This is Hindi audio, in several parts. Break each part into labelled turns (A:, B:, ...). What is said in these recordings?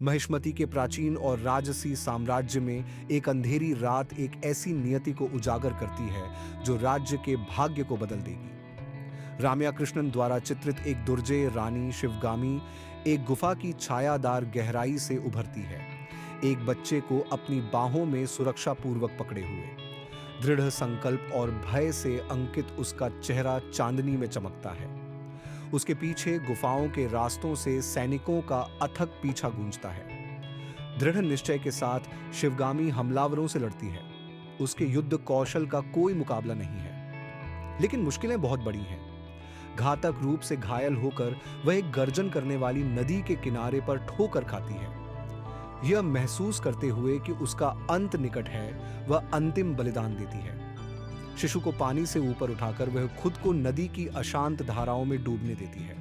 A: महिष्मति के प्राचीन और राजसी साम्राज्य में एक अंधेरी रात एक ऐसी नियति को उजागर करती है जो राज्य के भाग्य को बदल देगी। रामया कृष्णन द्वारा चित्रित एक दुर्जय रानी शिवगामी एक गुफा की छायादार गहराई से उभरती है, एक बच्चे को अपनी बाहों में सुरक्षा पूर्वक पकड़े हुए। दृढ़ संकल्प और भय से अंकित उसका चेहरा चांदनी में चमकता है। उसके पीछे गुफाओं के रास्तों से सैनिकों का अथक पीछा गूंजता है। दृढ़ निश्चय के साथ शिवगामी हमलावरों से लड़ती है। उसके युद्ध कौशल का कोई मुकाबला नहीं है, लेकिन मुश्किलें बहुत बड़ी हैं। घातक रूप से घायल होकर वह एक गर्जन करने वाली नदी के किनारे पर ठोकर खाती है। यह महसूस करते हुए कि उसका अंत निकट है, वह अंतिम बलिदान देती है। शिशु को पानी से ऊपर उठाकर वह खुद को नदी की अशांत धाराओं में डूबने देती है।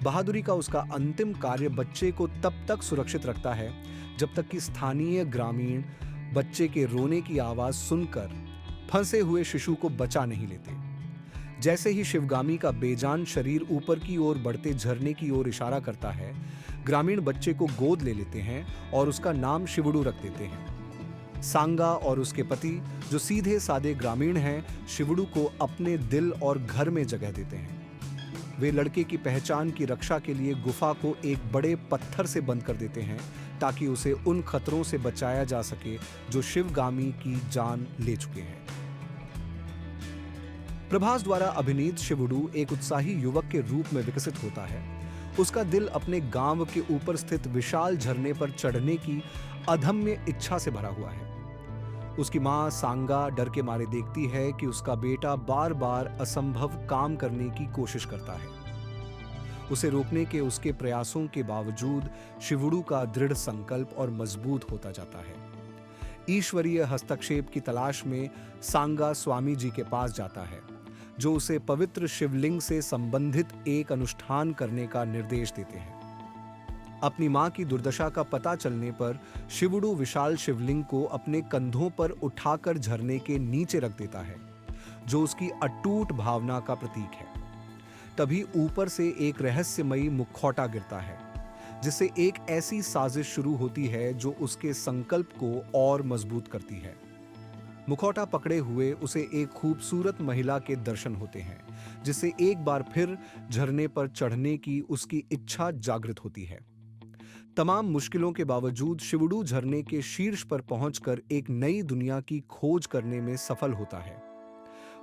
A: बहादुरी का उसका अंतिम कार्य बच्चे को तब तक सुरक्षित रखता है जब तक कि स्थानीय ग्रामीण बच्चे के रोने की आवाज सुनकर फंसे हुए शिशु को बचा नहीं लेते। जैसे ही शिवगामी का बेजान शरीर ऊपर की ओर बढ़ते झरने की ओर इशारा करता है, ग्रामीण बच्चे को गोद ले लेते हैं और उसका नाम शिवड़ू रख देते हैं। सांगा और उसके पति, जो सीधे सादे ग्रामीण हैं, शिवड़ू को अपने दिल और घर में जगह देते हैं। वे लड़के की पहचान की रक्षा के लिए गुफा को एक बड़े पत्थर से बंद कर देते हैं ताकि उसे उन खतरों से बचाया जा सके जो शिवगामी की जान ले चुके हैं। प्रभास द्वारा अभिनीत शिवड़ू एक उत्साही युवक के रूप में विकसित होता है। उसका दिल अपने गांव के ऊपर स्थित विशाल झरने पर चढ़ने की अदम्य इच्छा से भरा हुआ है। उसकी मां सांगा डर के मारे देखती है कि उसका बेटा बार बार असंभव काम करने की कोशिश करता है। उसे रोकने के उसके प्रयासों के बावजूद शिवड़ू का दृढ़ संकल्प और मजबूत होता जाता है। ईश्वरीय हस्तक्षेप की तलाश में सांगा स्वामी जी के पास जाता है, जो उसे पवित्र शिवलिंग से संबंधित एक अनुष्ठान करने का निर्देश देते हैं। अपनी मां की दुर्दशा का पता चलने पर शिवड़ू विशाल शिवलिंग को अपने कंधों पर उठाकर झरने के नीचे रख देता है, जो उसकी अटूट भावना का प्रतीक है। तभी ऊपर से एक रहस्यमयी मुखौटा गिरता है, जिससे एक ऐसी साजिश शुरू होती है जो उसके संकल्प को और मजबूत करती है। मुखौटा पकड़े हुए उसे एक खूबसूरत महिला के दर्शन होते हैं, जिससे एक बार फिर झरने पर चढ़ने की उसकी इच्छा जागृत होती है। तमाम मुश्किलों के बावजूद शिवड़ू झरने के शीर्ष पर पहुंचकर एक नई दुनिया की खोज करने में सफल होता है।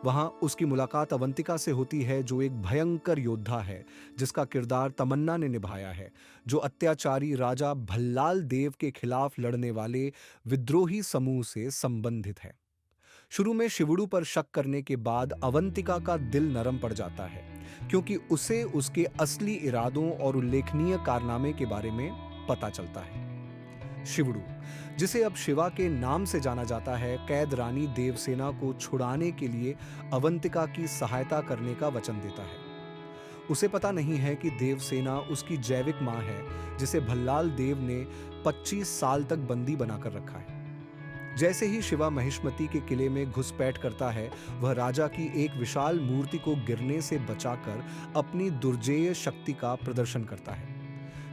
A: वहां उसकी मुलाकात अवंतिका से होती है, जो एक भयंकर योद्धा है जिसका किरदार तमन्ना ने निभाया है, जो अत्याचारी राजा भल्लाल देव के खिलाफ लड़ने वाले विद्रोही समूह से संबंधित है। शुरू में शिवड़ू पर शक करने के बाद अवंतिका का दिल नरम पड़ जाता है, क्योंकि उसे उसके असली इरादों और उल्लेखनीय कारनामे के बारे में पता चलता है। शिवड़ू, जिसे अब शिवा के नाम से जाना जाता है, कैद रानी देवसेना को छुड़ाने के लिए अवंतिका की सहायता करने का वचन देता है। उसे पता नहीं है कि देवसेना उसकी जैविक मां है, जिसे भल्लाल देव ने 25 साल तक बंदी बनाकर रखा है। जैसे ही शिवा महिष्मति के किले में घुसपैठ करता है, वह राजा की एक विशाल मूर्ति को गिरने से बचाकर अपनी दुर्जेय शक्ति का प्रदर्शन करता है,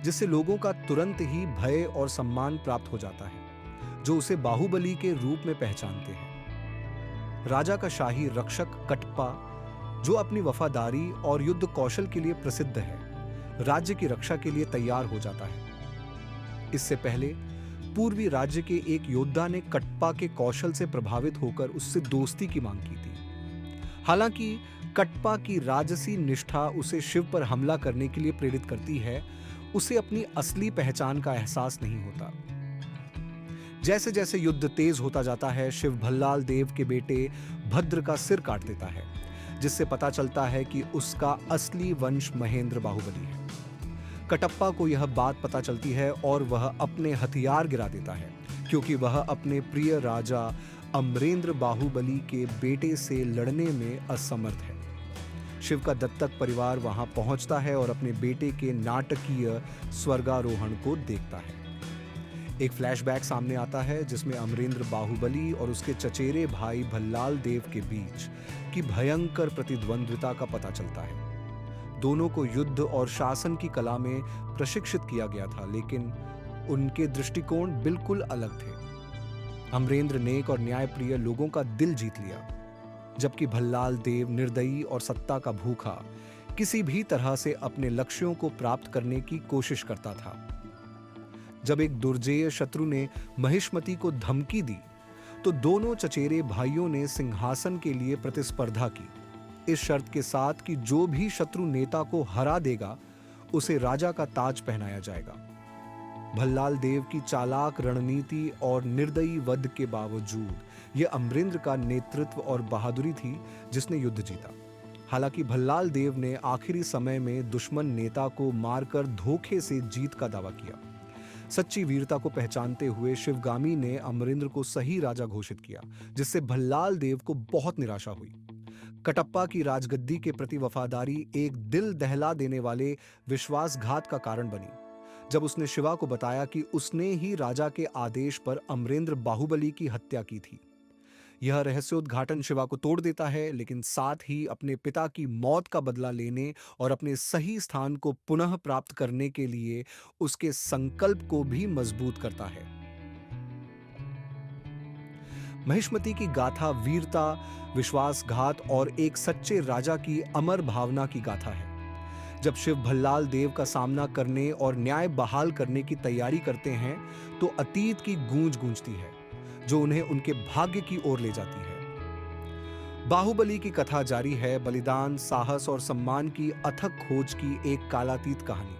A: जिससे लोगों का तुरंत ही भय और सम्मान प्राप्त हो जाता है, जो उसे बाहुबली के रूप में पहचानते हैं। राजा का शाही रक्षक कटप्पा, जो अपनी वफादारी और युद्ध कौशल के लिए प्रसिद्ध है, राज्य की रक्षा के लिए तैयार हो जाता है। इससे पहले पूर्वी राज्य के एक योद्धा ने कटप्पा के कौशल से प्रभावित होकर उससे दोस्ती की मांग की थी। हालांकि कटप्पा की राजसी निष्ठा उसे शिव पर हमला करने के लिए प्रेरित करती है, उसे अपनी असली पहचान का एहसास नहीं होता। जैसे जैसे युद्ध तेज होता जाता है, शिव भल्लाल देव के बेटे भद्र का सिर काट देता है, जिससे पता चलता है कि उसका असली वंश महेंद्र बाहुबली है। कटप्पा को यह बात पता चलती है और वह अपने हथियार गिरा देता है, क्योंकि वह अपने प्रिय राजा अमरेंद्र बाहुबली के बेटे से लड़ने में असमर्थ है। शिव का दत्तक परिवार वहां पहुंचता है और अपने बेटे के नाटकीय स्वर्गारोहण को देखता है। एक फ्लैशबैक सामने आता है जिसमें अमरेंद्र बाहुबली और उसके चचेरे भाई भल्लाल देव के बीच की भयंकर प्रतिद्वंद्विता का पता चलता है। दोनों को युद्ध और शासन की कला में प्रशिक्षित किया गया था, लेकिन उनके दृष्टिकोण बिल्कुल अलग थे। अमरेंद्र नेक और न्यायप्रिय लोगों का दिल जीत लिया, जबकि भल्लाल देव निर्दयी और सत्ता का भूखा किसी भी तरह से अपने लक्ष्यों को प्राप्त करने की कोशिश करता था। जब एक दुर्जेय शत्रु ने महिष्मति को धमकी दी, तो दोनों चचेरे भाइयों ने सिंहासन के लिए प्रतिस्पर्धा की, इस शर्त के साथ कि जो भी शत्रु नेता को हरा देगा, उसे राजा का ताज पहनाया जाएगा। भल्लाल देव की चालाक रणनीति और निर्दयी वध के बावजूद यह अमरेंद्र का नेतृत्व और बहादुरी थी जिसने युद्ध जीता। हालांकि भल्लाल देव ने आखिरी समय में दुश्मन नेता को मारकर धोखे से जीत का दावा किया। सच्ची वीरता को पहचानते हुए शिवगामी ने अमरेंद्र को सही राजा घोषित किया, जिससे भल्लाल देव को बहुत निराशा हुई। कटप्पा की राजगद्दी के प्रति वफादारी एक दिल दहला देने वाले विश्वासघात का कारण बनी, जब उसने शिवा को बताया कि उसने ही राजा के आदेश पर अमरेंद्र बाहुबली की हत्या की थी। यह रहस्योद्घाटन शिवा को तोड़ देता है, लेकिन साथ ही अपने पिता की मौत का बदला लेने और अपने सही स्थान को पुनः प्राप्त करने के लिए उसके संकल्प को भी मजबूत करता है। महिष्मति की गाथा वीरता, विश्वासघात और एक सच्चे राजा की अमर भावना की गाथा है। जब शिव भल्लाल देव का सामना करने और न्याय बहाल करने की तैयारी करते हैं, तो अतीत की गूंज गूंजती है, जो उन्हें उनके भाग्य की ओर ले जाती है। बाहुबली की कथा जारी है, बलिदान, साहस और सम्मान की अथक खोज की एक कालातीत कहानी।